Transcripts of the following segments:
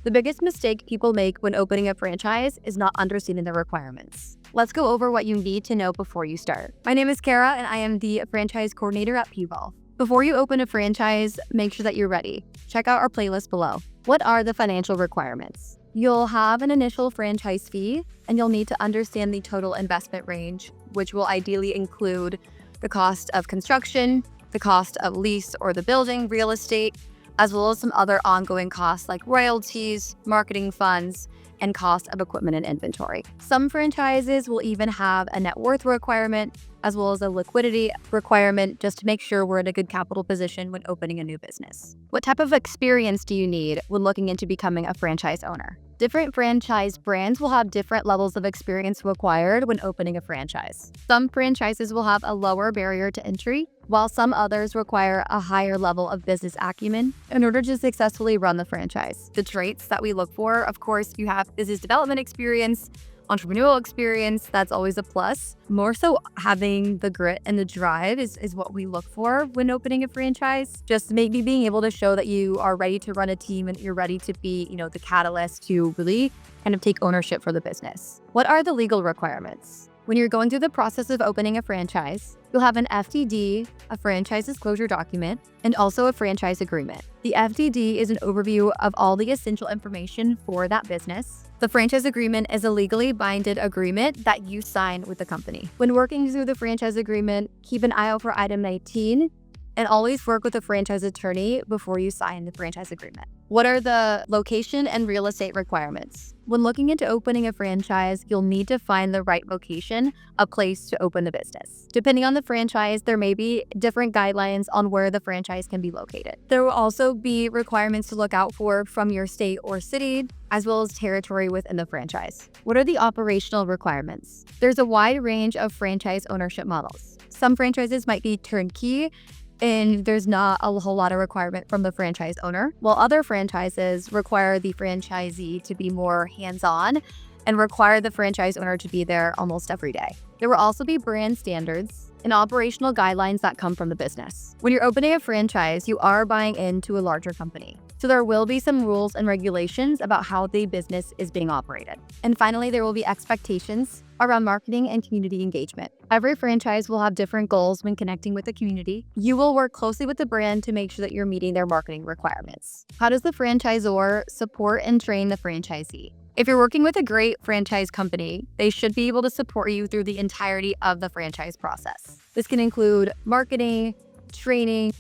The biggest mistake people make when opening a franchise is not understanding the requirements. Let's go over what you need to know before you start. My name is Kara, and I am the franchise coordinator at Pvolve. Before you open a franchise, make sure that you're ready. Check out our playlist below. What are the financial requirements? You'll have an initial franchise fee, and you'll need to understand the total investment range, which will ideally include the cost of construction, the cost of lease or the building, real estate, as well as some other ongoing costs like royalties, marketing funds, and cost of equipment and inventory. Some franchises will even have a net worth requirement, as well as a liquidity requirement, just to make sure we're in a good capital position when opening a new business. What type of experience do you need when looking into becoming a franchise owner? Different franchise brands will have different levels of experience required when opening a franchise. Some franchises will have a lower barrier to entry, while some others require a higher level of business acumen in order to successfully run the franchise. The traits that we look for, of course, you have business development experience, entrepreneurial experience, that's always a plus. More so having the grit and the drive is what we look for when opening a franchise. Just maybe being able to show that you are ready to run a team and you're ready to be, the catalyst to really kind of take ownership for the business. What are the legal requirements? When you're going through the process of opening a franchise, you'll have an FDD, a franchise disclosure document, and also a franchise agreement. The FDD is an overview of all the essential information for that business. The franchise agreement is a legally binding agreement that you sign with the company. When working through the franchise agreement, keep an eye out for item 19 and always work with a franchise attorney before you sign the franchise agreement. What are the location and real estate requirements? When looking into opening a franchise, you'll need to find the right location, a place to open the business. Depending on the franchise, there may be different guidelines on where the franchise can be located. There will also be requirements to look out for from your state or city, as well as territory within the franchise. What are the operational requirements? There's a wide range of franchise ownership models. Some franchises might be turnkey, and there's not a whole lot of requirement from the franchise owner, while other franchises require the franchisee to be more hands-on and require the franchise owner to be there almost every day. There will also be brand standards and operational guidelines that come from the business. When you're opening a franchise, you are buying into a larger company. So there will be some rules and regulations about how the business is being operated. And finally, there will be expectations around marketing and community engagement. Every franchise will have different goals when connecting with the community. You will work closely with the brand to make sure that you're meeting their marketing requirements. How does the franchisor support and train the franchisee? If you're working with a great franchise company, they should be able to support you through the entirety of the franchise process. This can include marketing, training,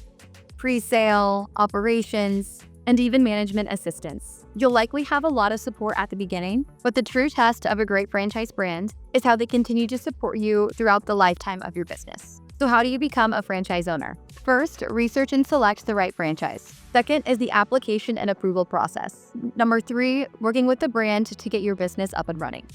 pre-sale, operations, and even management assistance. You'll likely have a lot of support at the beginning, but the true test of a great franchise brand is how they continue to support you throughout the lifetime of your business. So how do you become a franchise owner? First, research and select the right franchise. Second is the application and approval process. Number 3, working with the brand to get your business up and running.